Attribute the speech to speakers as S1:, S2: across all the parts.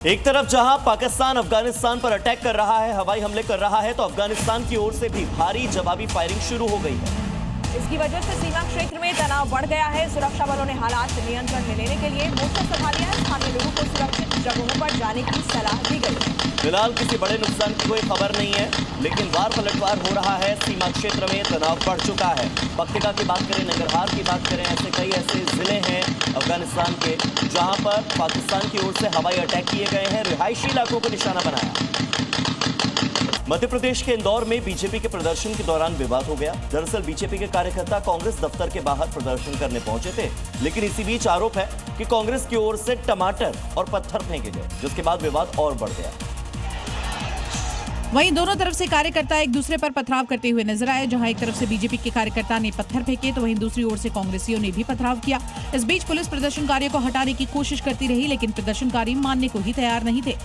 S1: एक तरफ जहां पाकिस्तान अफगानिस्तान पर अटैक कर रहा है, हवाई हमले कर रहा है, तो अफगानिस्तान की ओर से भी भारी जवाबी फायरिंग शुरू हो गई है।
S2: इसकी वजह से सीमा क्षेत्र में तनाव बढ़ गया है। सुरक्षा बलों ने हालात नियंत्रण में लेने के लिए मोर्चा संभाल लिया है। स्थानीय लोगों को सुरक्षित जगहों पर जाने की सलाह दी गई है।
S1: फिलहाल किसी बड़े नुकसान की कोई खबर नहीं है, लेकिन वार पलटवार हो रहा है। सीमा क्षेत्र में तनाव बढ़ चुका है। पक्तिका की बात करें, नंगरहार की बात करें, कई ऐसे जिले हैं अफगानिस्तान के जहां पर पाकिस्तान की ओर से हवाई अटैक किए गए हैं, रिहायशी इलाकों को निशाना बनाया। मध्य प्रदेश के इंदौर में बीजेपी के प्रदर्शन के दौरान विवाद हो गया। दरअसल बीजेपी के कार्यकर्ता कांग्रेस दफ्तर के बाहर प्रदर्शन करने पहुंचे थे, लेकिन इसी बीच आरोप है कि कांग्रेस की ओर से टमाटर और पत्थर फेंके गए, जिसके बाद विवाद और बढ़ गया।
S3: वहीं दोनों तरफ से कार्यकर्ता एक दूसरे पर पथराव करते हुए नजर आए। जहां एक तरफ से बीजेपी के कार्यकर्ता ने पत्थर फेंके, तो वहीं दूसरी ओर से कांग्रेसियों ने भी पथराव किया। इस बीच पुलिस प्रदर्शनकारियों को हटाने की कोशिश करती रही, लेकिन प्रदर्शनकारी मानने को ही तैयार नहीं थे।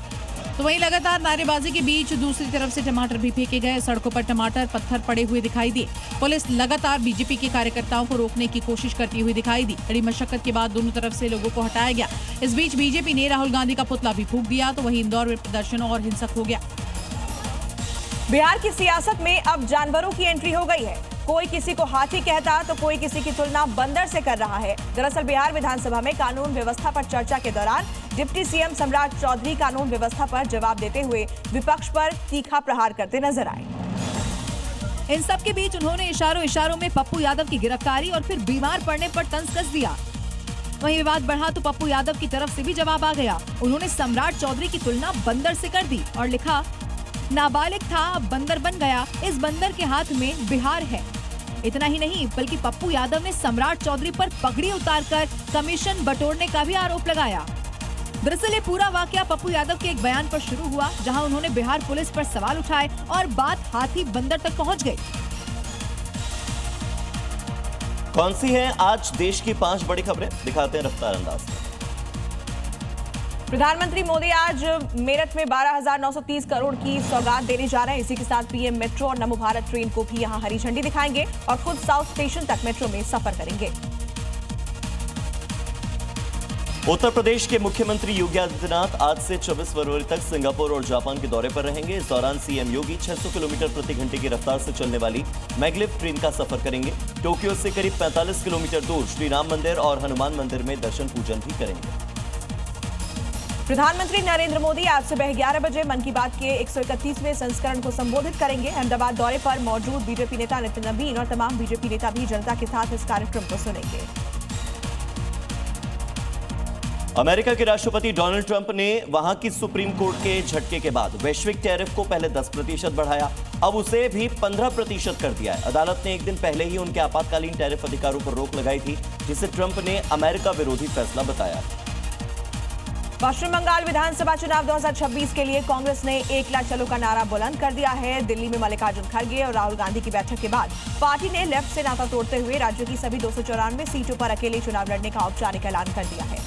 S3: तो वहीं लगातार नारेबाजी के बीच दूसरी तरफ से टमाटर भी फेंके गए। सड़कों पर टमाटर पत्थर पड़े हुए दिखाई दिए। पुलिस लगातार बीजेपी के कार्यकर्ताओं को रोकने की कोशिश करती हुई दिखाई दी। बड़ी मशक्कत के बाद दोनों तरफ से लोगों को हटाया गया। इस बीच बीजेपी ने राहुल गांधी का पुतला भी फूंक दिया, तो वहीं इंदौर में प्रदर्शन और हिंसक हो गया।
S2: बिहार की सियासत में अब जानवरों की एंट्री हो गई है। कोई किसी को हाथी कहता तो कोई किसी की तुलना बंदर से कर रहा है। दरअसल बिहार विधानसभा में कानून व्यवस्था पर चर्चा के दौरान डिप्टी सीएम सम्राट चौधरी कानून व्यवस्था पर जवाब देते हुए विपक्ष पर तीखा प्रहार करते नजर आए।
S3: इन सब के बीच उन्होंने इशारों में पप्पू यादव की गिरफ्तारी और फिर बीमार पड़ने पर तंज कस दिया। वहीं विवाद बढ़ा तो पप्पू यादव की तरफ से भी जवाब आ गया। उन्होंने सम्राट चौधरी की तुलना बंदर से कर दी और लिखा, नाबालिग था अब बंदर बन गया, इस बंदर के हाथ में बिहार है। इतना ही नहीं, बल्कि पप्पू यादव ने सम्राट चौधरी पर पगड़ी उतारकर कमीशन बटोरने का भी आरोप लगाया। दरअसल ये पूरा वाकया पप्पू यादव के एक बयान पर शुरू हुआ, जहां उन्होंने बिहार पुलिस पर सवाल उठाए और बात हाथी बंदर तक पहुंच गई।
S1: कौन सी है आज देश की 5 बड़ी खबरें, दिखाते हैं रफ्तार अंदाज में।
S2: प्रधानमंत्री मोदी आज मेरठ में 12,930 करोड़ की सौगात देने जा रहे हैं। इसी के साथ पीएम मेट्रो और नमो भारत ट्रेन को भी यहां हरी झंडी दिखाएंगे और खुद साउथ स्टेशन तक मेट्रो में सफर करेंगे।
S1: उत्तर प्रदेश के मुख्यमंत्री योगी आदित्यनाथ आज से 24 फरवरी तक सिंगापुर और जापान के दौरे पर रहेंगे। इस दौरान सीएम योगी 600 किलोमीटर प्रति घंटे की रफ्तार से चलने वाली मैग्लेव ट्रेन का सफर करेंगे। टोक्यो से करीब 45 किलोमीटर दूर श्री राम मंदिर और हनुमान मंदिर में दर्शन पूजन भी करेंगे।
S2: प्रधानमंत्री नरेंद्र मोदी आज सुबह 11 बजे मन की बात के 131वें संस्करण को संबोधित करेंगे। अहमदाबाद दौरे पर मौजूद बीजेपी नेता नितिन नवीन और तमाम बीजेपी नेता भी जनता के साथ इस कार्यक्रम को सुनेंगे।
S1: अमेरिका के राष्ट्रपति डोनाल्ड ट्रंप ने वहां की सुप्रीम कोर्ट के झटके के बाद वैश्विक टैरिफ को पहले 10% बढ़ाया, अब उसे भी 15% कर दिया है। अदालत ने एक दिन पहले ही उनके आपातकालीन टैरिफ अधिकारों पर रोक लगाई थी, जिसे ट्रंप ने अमेरिका विरोधी फैसला बताया।
S2: पश्चिम बंगाल विधानसभा चुनाव 2026 के लिए कांग्रेस ने एकला चलो का नारा बुलंद कर दिया है। दिल्ली में मल्लिकार्जुन खड़गे और राहुल गांधी की बैठक के बाद पार्टी ने लेफ्ट से नाता तोड़ते हुए राज्य की सभी 294 सीटों पर अकेले चुनाव लड़ने का औपचारिक ऐलान कर दिया है।